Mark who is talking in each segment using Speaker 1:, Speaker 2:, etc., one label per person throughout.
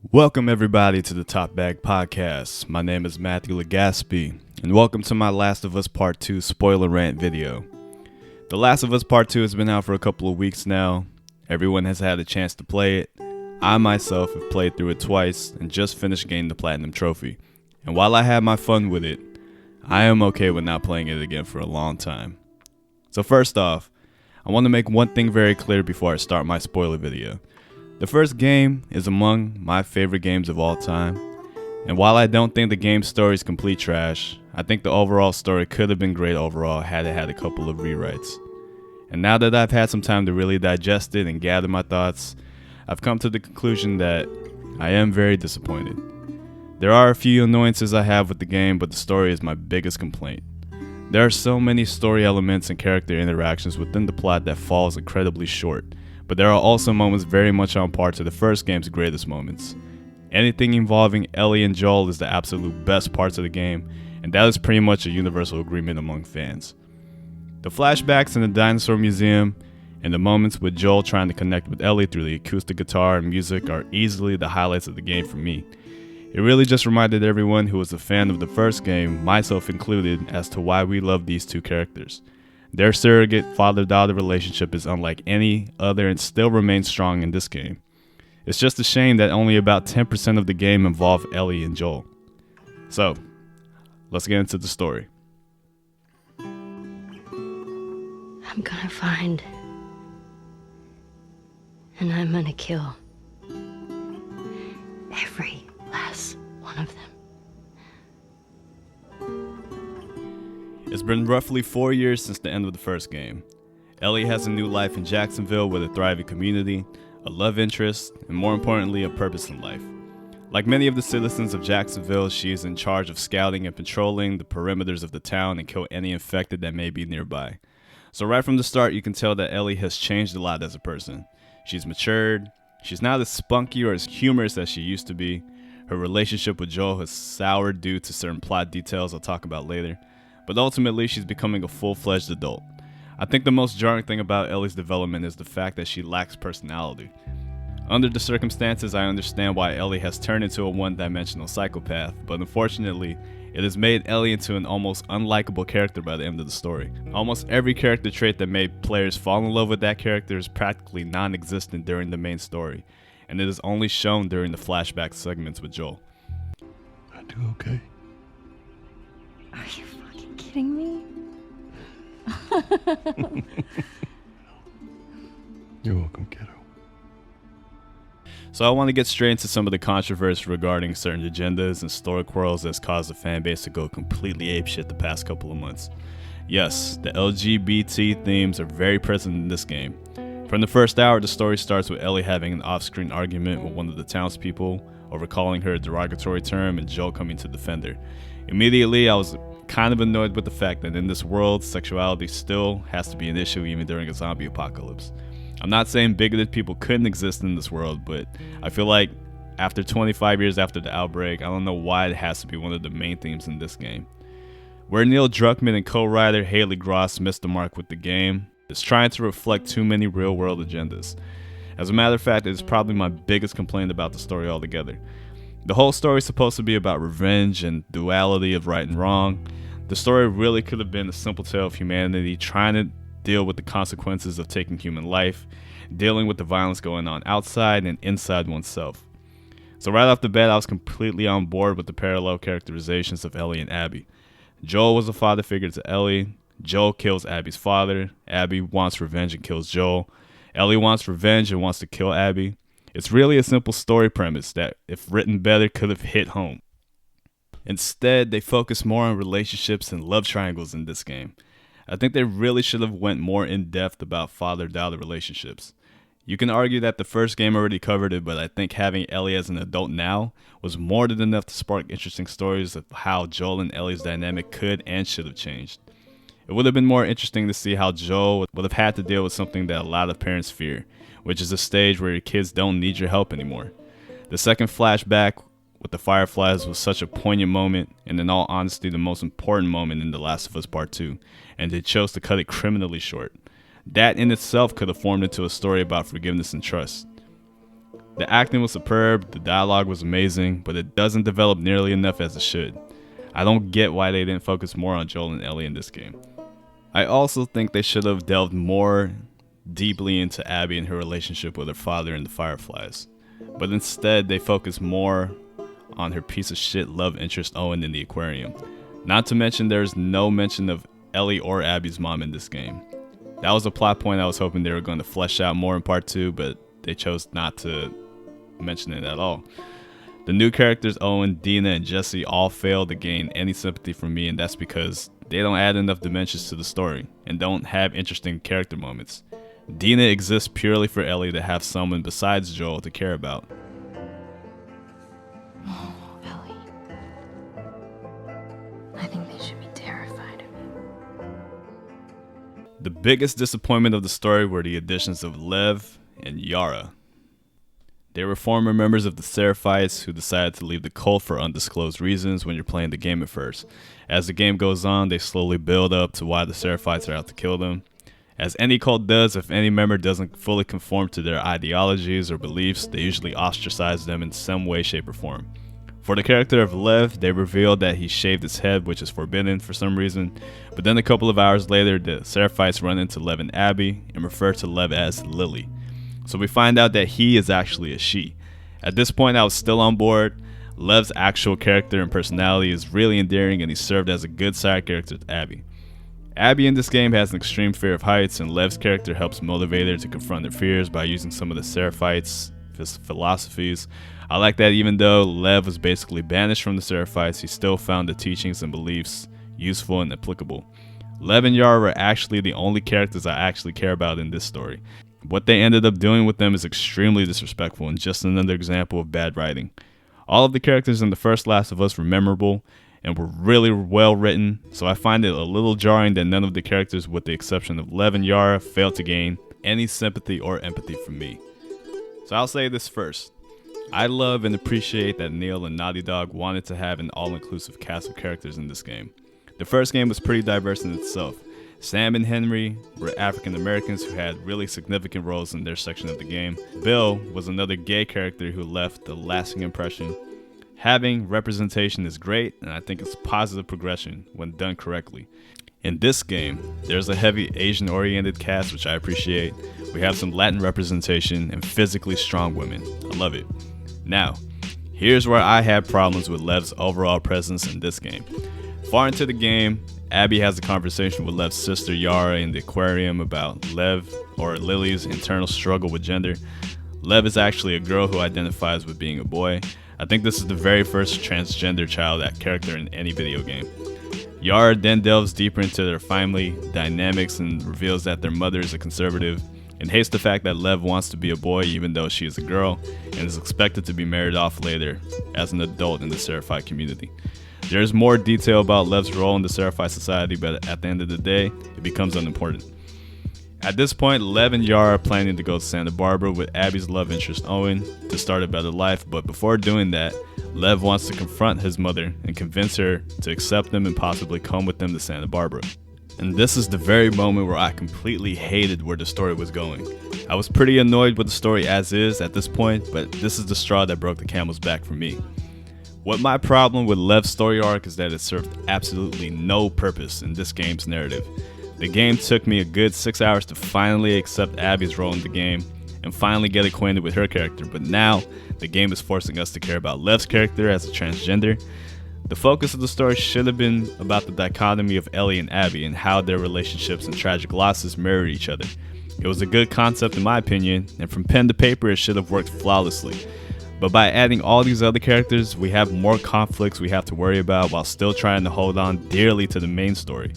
Speaker 1: Welcome everybody to the Top Bag Podcast. My name is Matthew Legaspi, and welcome to my Last of Us Part 2 spoiler rant video. The Last of Us Part 2 has been out for a couple of weeks now. Everyone has had a chance to play it. I myself have played through it twice and just finished getting the Platinum Trophy. And while I had my fun with it, I am okay with not playing it again for a long time. So first off, I want to make one thing very clear before I start my spoiler video. The first game is among my favorite games of all time, and while I don't think the game's story is complete trash, I think the overall story could have been great overall had it had a couple of rewrites. And now that I've had some time to really digest it and gather my thoughts, I've come to the conclusion that I am very disappointed. There are a few annoyances I have with the game, but the story is my biggest complaint. There are so many story elements and character interactions within the plot that falls incredibly short. But there are also moments very much on par to the first game's greatest moments. Anything involving Ellie and Joel is the absolute best parts of the game, and that is pretty much a universal agreement among fans. The flashbacks in the dinosaur museum and the moments with Joel trying to connect with Ellie through the acoustic guitar and music are easily the highlights of the game for me. It really just reminded everyone who was a fan of the first game, myself included, as to why we love these two characters. Their surrogate father-daughter relationship is unlike any other and still remains strong in this game. It's just a shame that only about 10% of the game involve Ellie and Joel. So, let's get into the story.
Speaker 2: I'm gonna find, and I'm gonna kill every last one of them.
Speaker 1: It's been roughly 4 years since the end of the first game. Ellie has a new life in Jacksonville with a thriving community, a love interest, and more importantly, a purpose in life. Like many of the citizens of Jacksonville, she is in charge of scouting and patrolling the perimeters of the town and kill any infected that may be nearby. So right from the start, you can tell that Ellie has changed a lot as a person. She's matured, she's not as spunky or as humorous as she used to be. Her relationship with Joel has soured due to certain plot details I'll talk about later. But ultimately, she's becoming a full-fledged adult. I think the most jarring thing about Ellie's development is the fact that she lacks personality. Under the circumstances, I understand why Ellie has turned into a one-dimensional psychopath, but unfortunately, it has made Ellie into an almost unlikable character by the end of the story. Almost every character trait that made players fall in love with that character is practically non-existent during the main story, and it is only shown during the flashback segments with Joel.
Speaker 3: I do okay.
Speaker 2: Are you fucking kidding me?
Speaker 3: You're welcome, kiddo.
Speaker 1: So I want to get straight into some of the controversy regarding certain agendas and story quarrels that's caused the fan base to go completely apeshit the past couple of months. Yes, the LGBT themes are very present in this game. From the first hour, the story starts with Ellie having an off-screen argument with one of the townspeople over calling her a derogatory term and Joel coming to defend her. Immediately, I was kind of annoyed with the fact that in this world, sexuality still has to be an issue even during a zombie apocalypse. I'm not saying bigoted people couldn't exist in this world, but I feel like after 25 years after the outbreak, I don't know why it has to be one of the main themes in this game. Where Neil Druckmann and co-writer Haley Gross missed the mark with the game is trying to reflect too many real-world agendas. As a matter of fact, it is probably my biggest complaint about the story altogether. The whole story is supposed to be about revenge and duality of right and wrong. The story really could have been a simple tale of humanity trying to deal with the consequences of taking human life, dealing with the violence going on outside and inside oneself. So right off the bat, I was completely on board with the parallel characterizations of Ellie and Abby. Joel was a father figure to Ellie. Joel kills Abby's father. Abby wants revenge and kills Joel. Ellie wants revenge and wants to kill Abby. It's really a simple story premise that, if written better, could have hit home. Instead, they focus more on relationships and love triangles in this game. I think they really should have went more in depth about father-daughter relationships. You can argue that the first game already covered it, but I think having Ellie as an adult now was more than enough to spark interesting stories of how Joel and Ellie's dynamic could and should have changed. It would have been more interesting to see how Joel would have had to deal with something that a lot of parents fear, which is a stage where your kids don't need your help anymore. The second flashback with the Fireflies was such a poignant moment, and in all honesty, the most important moment in The Last of Us Part 2, and they chose to cut it criminally short. That in itself could have formed into a story about forgiveness and trust. The acting was superb, the dialogue was amazing, but it doesn't develop nearly enough as it should. I don't get why they didn't focus more on Joel and Ellie in this game. I also think they should have delved more deeply into Abby and her relationship with her father and the Fireflies. But instead, they focus more on her piece of shit love interest Owen in the aquarium. Not to mention there's no mention of Ellie or Abby's mom in this game. That was a plot point I was hoping they were going to flesh out more in part 2, but they chose not to mention it at all. The new characters Owen, Dina, and Jesse all fail to gain any sympathy from me, and that's because they don't add enough dimensions to the story and don't have interesting character moments. Dina exists purely for Ellie to have someone besides Joel to care about.
Speaker 2: Oh, Ellie. I think they should be terrified of you.
Speaker 1: The biggest disappointment of the story were the additions of Lev and Yara. They were former members of the Seraphites who decided to leave the cult for undisclosed reasons when you're playing the game at first. As the game goes on, they slowly build up to why the Seraphites are out to kill them. As any cult does, if any member doesn't fully conform to their ideologies or beliefs, they usually ostracize them in some way, shape, or form. For the character of Lev, they revealed that he shaved his head, which is forbidden for some reason, but then a couple of hours later, the Seraphites run into Lev and Abby and refer to Lev as Lily. So we find out that he is actually a she. At this point, I was still on board. Lev's actual character and personality is really endearing, and he served as a good side character to Abby. Abby in this game has an extreme fear of heights, and Lev's character helps motivate her to confront her fears by using some of the Seraphites' philosophies. I like that even though Lev was basically banished from the Seraphites, he still found the teachings and beliefs useful and applicable. Lev and Yara were actually the only characters I actually care about in this story. What they ended up doing with them is extremely disrespectful and just another example of bad writing. All of the characters in the first Last of Us were memorable and were really well written, so I find it a little jarring that none of the characters, with the exception of Lev and Yara, failed to gain any sympathy or empathy from me. So I'll say this first. I love and appreciate that Neil and Naughty Dog wanted to have an all-inclusive cast of characters in this game. The first game was pretty diverse in itself. Sam and Henry were African Americans who had really significant roles in their section of the game. Bill was another gay character who left a lasting impression. Having representation is great, and I think it's positive progression when done correctly. In this game, there's a heavy Asian-oriented cast, which I appreciate. We have some Latin representation and physically strong women. I love it. Now, here's where I had problems with Lev's overall presence in this game. Far into the game, Abby has a conversation with Lev's sister Yara in the aquarium about Lev or Lily's internal struggle with gender. Lev is actually a girl who identifies with being a boy. I think this is the very first transgender child character in any video game. Yara then delves deeper into their family dynamics and reveals that their mother is a conservative and hates the fact that Lev wants to be a boy even though she is a girl and is expected to be married off later as an adult in the Seraphite community. There's more detail about Lev's role in the Seraphite society, but at the end of the day, it becomes unimportant. At this point, Lev and Yara are planning to go to Santa Barbara with Abby's love interest Owen to start a better life, but before doing that, Lev wants to confront his mother and convince her to accept them and possibly come with them to Santa Barbara. And this is the very moment where I completely hated where the story was going. I was pretty annoyed with the story as is at this point, but this is the straw that broke the camel's back for me. What my problem with Lev's story arc is that it served absolutely no purpose in this game's narrative. The game took me a good 6 hours to finally accept Abby's role in the game and finally get acquainted with her character, but now the game is forcing us to care about Lev's character as a transgender. The focus of the story should have been about the dichotomy of Ellie and Abby and how their relationships and tragic losses mirror each other. It was a good concept in my opinion, and from pen to paper it should have worked flawlessly. But by adding all these other characters, we have more conflicts we have to worry about while still trying to hold on dearly to the main story.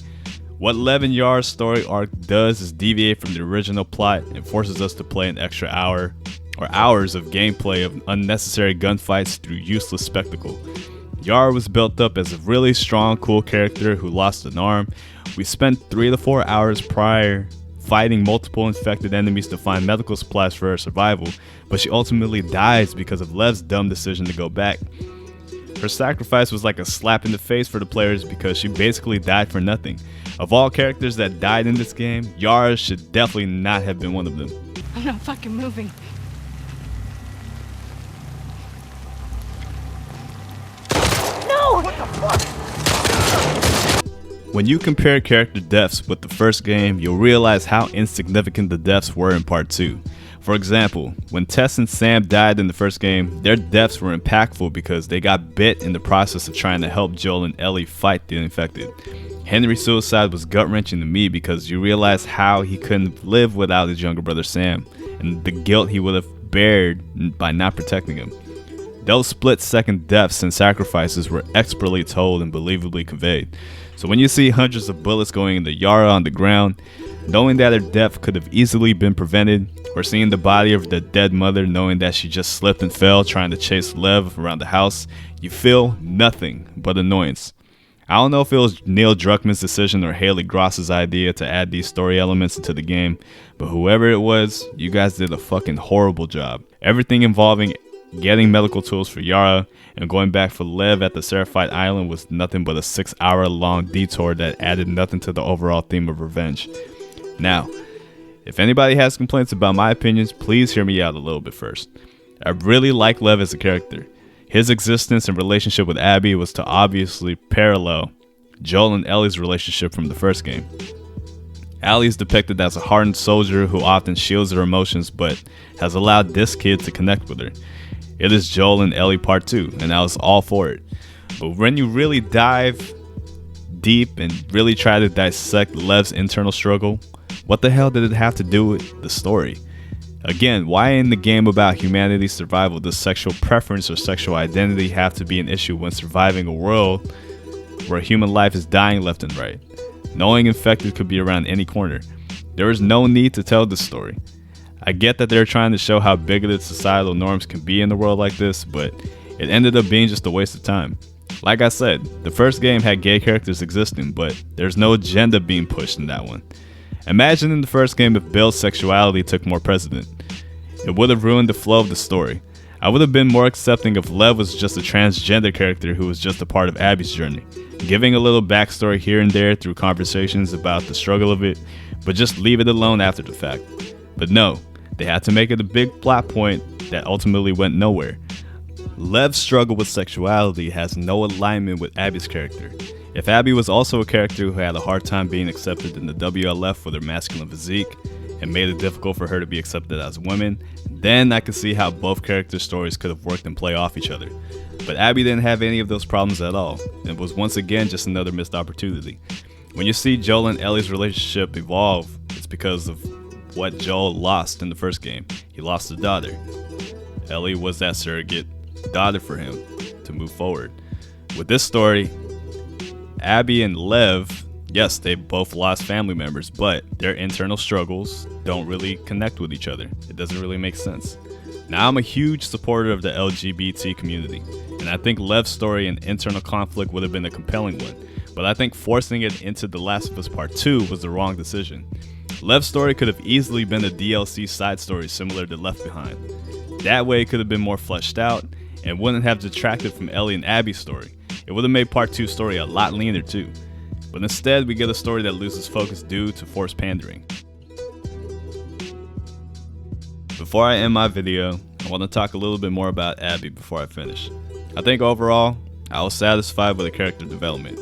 Speaker 1: What Lev and Yara's story arc does is deviate from the original plot and forces us to play an extra hour or hours of gameplay of unnecessary gunfights through useless spectacle. Yara was built up as a really strong, cool character who lost an arm. We spent 3 to 4 hours prior fighting multiple infected enemies to find medical supplies for her survival, but she ultimately dies because of Lev's dumb decision to go back. Her sacrifice was like a slap in the face for the players because she basically died for nothing. Of all characters that died in this game, Yara should definitely not have been one of them.
Speaker 2: I'm not fucking moving.
Speaker 1: When you compare character deaths with the first game, you'll realize how insignificant the deaths were in part 2. For example, when Tess and Sam died in the first game, their deaths were impactful because they got bit in the process of trying to help Joel and Ellie fight the infected. Henry's suicide was gut-wrenching to me because you realize how he couldn't live without his younger brother Sam, and the guilt he would have bared by not protecting him. Those split-second deaths and sacrifices were expertly told and believably conveyed. So when you see hundreds of bullets going into Yara on the ground, knowing that her death could have easily been prevented, or seeing the body of the dead mother knowing that she just slipped and fell trying to chase Lev around the house, you feel nothing but annoyance. I don't know if it was Neil Druckmann's decision or Haley Gross's idea to add these story elements into the game, but whoever it was, you guys did a fucking horrible job. Everything involving getting medical tools for Yara and going back for Lev at the Seraphite Island was nothing but a 6-hour long detour that added nothing to the overall theme of revenge. Now, if anybody has complaints about my opinions, please hear me out a little bit first. I really like Lev as a character. His existence and relationship with Abby was to obviously parallel Joel and Ellie's relationship from the first game. Allie is depicted as a hardened soldier who often shields her emotions but has allowed this kid to connect with her. It is Joel and Ellie part 2, and I was all for it. But when you really dive deep and really try to dissect Lev's internal struggle, what the hell did it have to do with the story? Again, why in the game about humanity's survival does sexual preference or sexual identity have to be an issue when surviving a world where human life is dying left and right? Knowing infected could be around any corner. There is no need to tell this story. I get that they're trying to show how bigoted societal norms can be in a world like this, but it ended up being just a waste of time. Like I said, the first game had gay characters existing, but there's no agenda being pushed in that one. Imagine in the first game if Bill's sexuality took more precedent. It would have ruined the flow of the story. I would have been more accepting if Lev was just a transgender character who was just a part of Abby's journey, giving a little backstory here and there through conversations about the struggle of it, but just leave it alone after the fact. But no, they had to make it a big plot point that ultimately went nowhere. Lev's struggle with sexuality has no alignment with Abby's character. If Abby was also a character who had a hard time being accepted in the WLF with her masculine physique and made it difficult for her to be accepted as a woman, then I could see how both character stories could have worked and play off each other. But Abby didn't have any of those problems at all, and was once again just another missed opportunity. When you see Joel and Ellie's relationship evolve, it's because of what Joel lost in the first game. He lost a daughter. Ellie was that surrogate daughter for him to move forward. With this story, Abby and Lev, yes, they both lost family members, but their internal struggles don't really connect with each other. It doesn't really make sense. Now, I'm a huge supporter of the LGBT community, and I think Lev's story and internal conflict would have been a compelling one, but I think forcing it into The Last of Us Part 2 was the wrong decision. Lev's story could have easily been a DLC side story similar to Left Behind. That way it could have been more fleshed out and wouldn't have detracted from Ellie and Abby's story. It would have made Part 2 story a lot leaner too. But instead we get a story that loses focus due to forced pandering. Before I end my video, I want to talk a little bit more about Abby before I finish. I think overall, I was satisfied with the character development.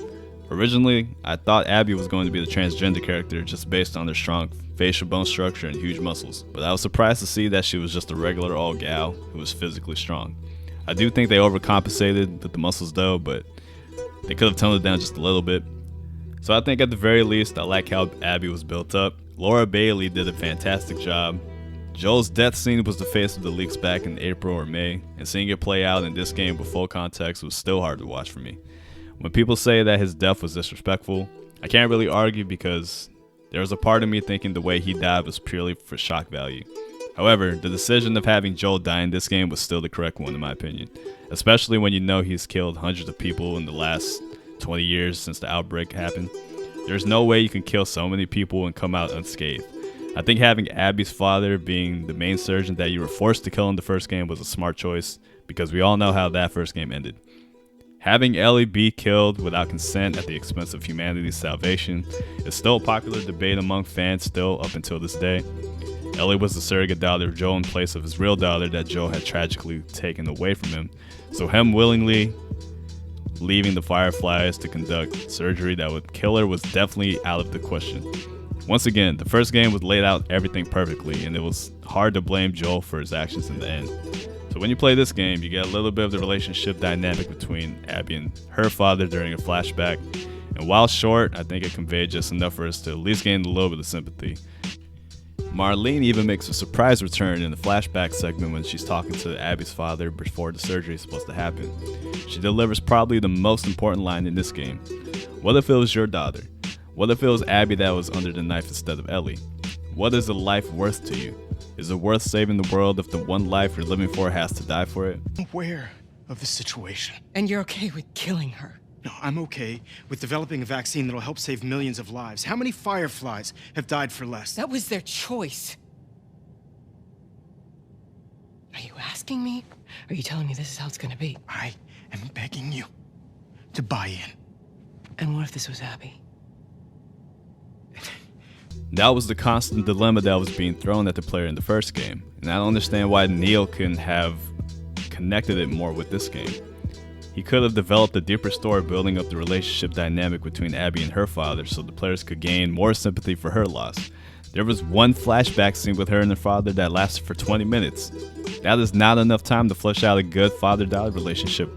Speaker 1: Originally, I thought Abby was going to be the transgender character just based on her strong facial bone structure and huge muscles, but I was surprised to see that she was just a regular old gal who was physically strong. I do think they overcompensated with the muscles though, but they could have toned it down just a little bit. So I think at the very least, I like how Abby was built up. Laura Bailey did a fantastic job. Joel's death scene was the face of the leaks back in April or May, and seeing it play out in this game with full context was still hard to watch for me. When people say that his death was disrespectful, I can't really argue because there was a part of me thinking the way he died was purely for shock value. However, the decision of having Joel die in this game was still the correct one in my opinion, especially when you know he's killed hundreds of people in the last 20 years since the outbreak happened. There's no way you can kill so many people and come out unscathed. I think having Abby's father being the main surgeon that you were forced to kill in the first game was a smart choice because we all know how that first game ended. Having Ellie be killed without consent at the expense of humanity's salvation is still a popular debate among fans still up until this day. Ellie was the surrogate daughter of Joel in place of his real daughter that Joel had tragically taken away from him, so him willingly leaving the Fireflies to conduct surgery that would kill her was definitely out of the question. Once again, the first game was laid out everything perfectly, and it was hard to blame Joel for his actions in the end. So when you play this game, you get a little bit of the relationship dynamic between Abby and her father during a flashback, and while short, I think it conveyed just enough for us to at least gain a little bit of sympathy. Marlene even makes a surprise return in the flashback segment when she's talking to Abby's father before the surgery is supposed to happen. She delivers probably the most important line in this game. What if it was your daughter? What if it was Abby that was under the knife instead of Ellie? What is a life worth to you? Is it worth saving the world if the one life you're living for has to die for it?
Speaker 4: I'm aware of the situation.
Speaker 5: And you're okay with killing her?
Speaker 4: No, I'm okay with developing a vaccine that'll help save millions of lives. How many Fireflies have died for less?
Speaker 5: That was their choice. Are you asking me? Or are you telling me this is how it's gonna be?
Speaker 4: I am begging you to buy in.
Speaker 5: And what if this was Abby?
Speaker 1: That was the constant dilemma that was being thrown at the player in the first game, and I don't understand why Neil couldn't have connected it more with this game. He could have developed a deeper story building up the relationship dynamic between Abby and her father so the players could gain more sympathy for her loss. There was one flashback scene with her and her father that lasted for 20 minutes. That is not enough time to flesh out a good father-daughter relationship.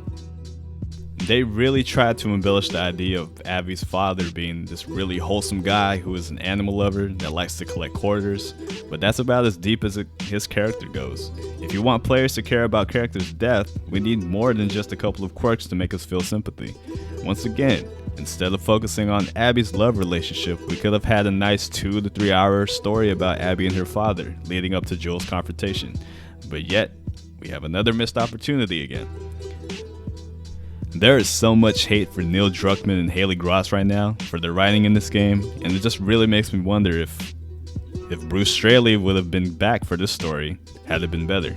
Speaker 1: They really tried to embellish the idea of Abby's father being this really wholesome guy who is an animal lover that likes to collect quarters, but that's about as deep as his character goes. If you want players to care about characters' death, we need more than just a couple of quirks to make us feel sympathy. Once again, instead of focusing on Abby's love relationship, we could have had a nice 2 to 3 hour story about Abby and her father leading up to Joel's confrontation, but yet we have another missed opportunity again. There is so much hate for Neil Druckmann and Haley Gross right now for their writing in this game, and it just really makes me wonder if Bruce Straley would have been back for this story had it been better.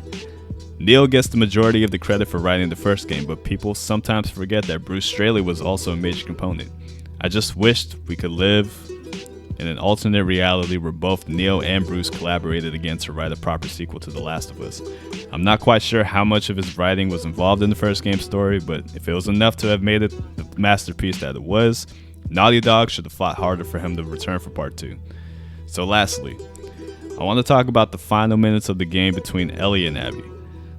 Speaker 1: Neil gets the majority of the credit for writing the first game, but people sometimes forget that Bruce Straley was also a major component. I just wished we could live in an alternate reality where both Neil and Bruce collaborated again to write a proper sequel to The Last of Us. I'm not quite sure how much of his writing was involved in the first game's story, but if it was enough to have made it the masterpiece that it was, Naughty Dog should have fought harder for him to return for part 2. So lastly, I want to talk about the final minutes of the game between Ellie and Abby.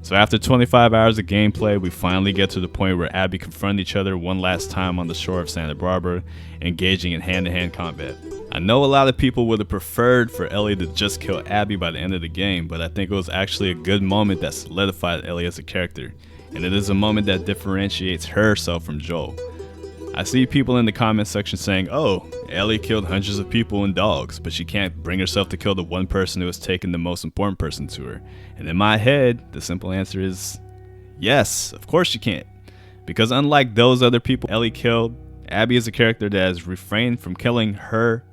Speaker 1: So after 25 hours of gameplay, we finally get to the point where Abby confront each other one last time on the shore of Santa Barbara, engaging in hand-to-hand combat. I know a lot of people would have preferred for Ellie to just kill Abby by the end of the game, but I think it was actually a good moment that solidified Ellie as a character, and it is a moment that differentiates herself from Joel. I see people in the comment section saying, oh, Ellie killed hundreds of people and dogs, but she can't bring herself to kill the one person who has taken the most important person to her. And in my head, the simple answer is, yes, of course she can't. Because unlike those other people Ellie killed, Abby is a character that has refrained from killing her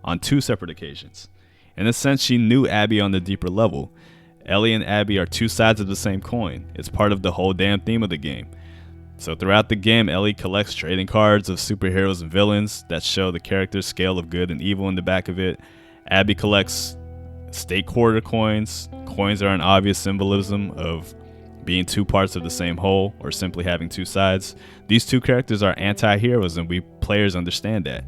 Speaker 1: on 2 separate occasions. In a sense, she knew Abby on the deeper level. Ellie and Abby are 2 sides of the same coin. It's part of the whole damn theme of the game. So throughout the game, Ellie collects trading cards of superheroes and villains that show the character's scale of good and evil in the back of it. Abby collects state quarter coins. Coins are an obvious symbolism of being 2 parts of the same whole or simply having 2 sides. These 2 characters are anti-heroes, and we players understand that.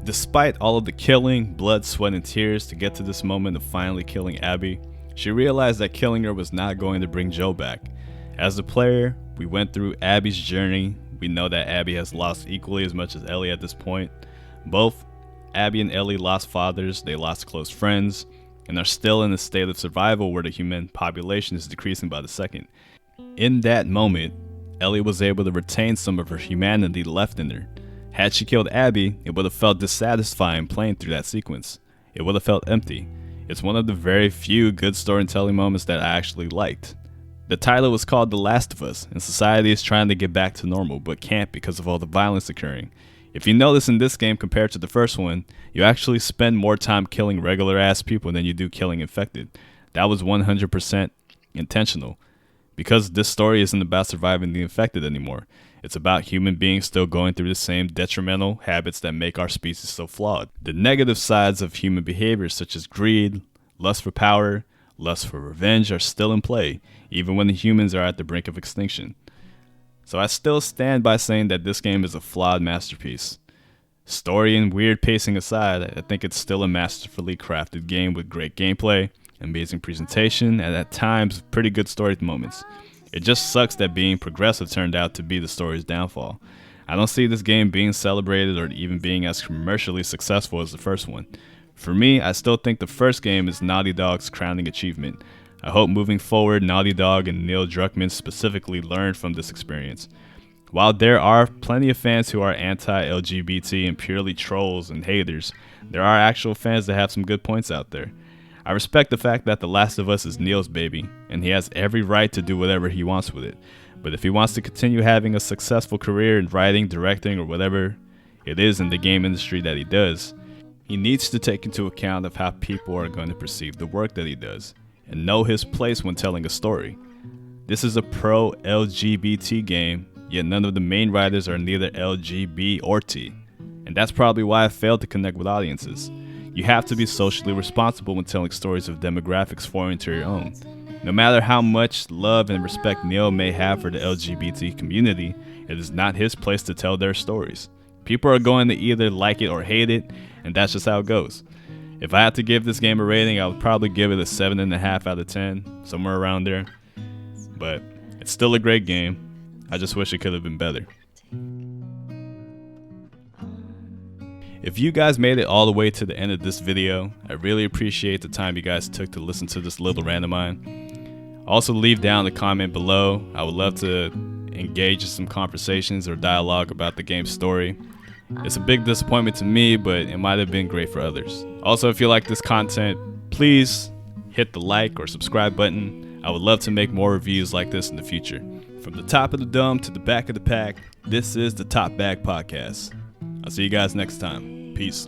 Speaker 1: Despite all of the killing, blood, sweat, and tears to get to this moment of finally killing Abby, she realized that killing her was not going to bring Joe back. As a player, we went through Abby's journey. We know that Abby has lost equally as much as Ellie at this point. Both Abby and Ellie lost fathers, they lost close friends, and are still in a state of survival where the human population is decreasing by the second. In that moment, Ellie was able to retain some of her humanity left in her. Had she killed Abby, it would have felt dissatisfying playing through that sequence. It would have felt empty. It's one of the very few good storytelling moments that I actually liked. The title was called The Last of Us, and society is trying to get back to normal, but can't because of all the violence occurring. If you notice in this game compared to the first one, you actually spend more time killing regular ass people than you do killing infected. That was 100% intentional. Because this story isn't about surviving the infected anymore. It's about human beings still going through the same detrimental habits that make our species so flawed. The negative sides of human behavior such as greed, lust for power, lust for revenge are still in play, even when the humans are at the brink of extinction. So I still stand by saying that this game is a flawed masterpiece. Story and weird pacing aside, I think it's still a masterfully crafted game with great gameplay, amazing presentation, and at times pretty good story moments. It just sucks that being progressive turned out to be the story's downfall. I don't see this game being celebrated or even being as commercially successful as the first one. For me, I still think the first game is Naughty Dog's crowning achievement. I hope moving forward, Naughty Dog and Neil Druckmann specifically learn from this experience. While there are plenty of fans who are anti-LGBT and purely trolls and haters, there are actual fans that have some good points out there. I respect the fact that The Last of Us is Neil's baby, and he has every right to do whatever he wants with it. But if he wants to continue having a successful career in writing, directing, or whatever it is in the game industry that he does, he needs to take into account of how people are going to perceive the work that he does, and know his place when telling a story. This is a pro-LGBT game, yet none of the main writers are neither LGB or T. And that's probably why I failed to connect with audiences. You have to be socially responsible when telling stories of demographics foreign to your own. No matter how much love and respect Neil may have for the LGBT community, it is not his place to tell their stories. People are going to either like it or hate it, and that's just how it goes. If I had to give this game a rating, I would probably give it a 7.5 out of 10, somewhere around there. But it's still a great game. I just wish it could have been better. If you guys made it all the way to the end of this video, I really appreciate the time you guys took to listen to this little rant of mine. Also leave down a comment below. I would love to engage in some conversations or dialogue about the game's story. It's a big disappointment to me, but it might have been great for others. Also, if you like this content, please hit the like or subscribe button. I would love to make more reviews like this in the future. From the top of the dome to the back of the pack, this is the Top Bag Podcast. I'll see you guys next time. Peace.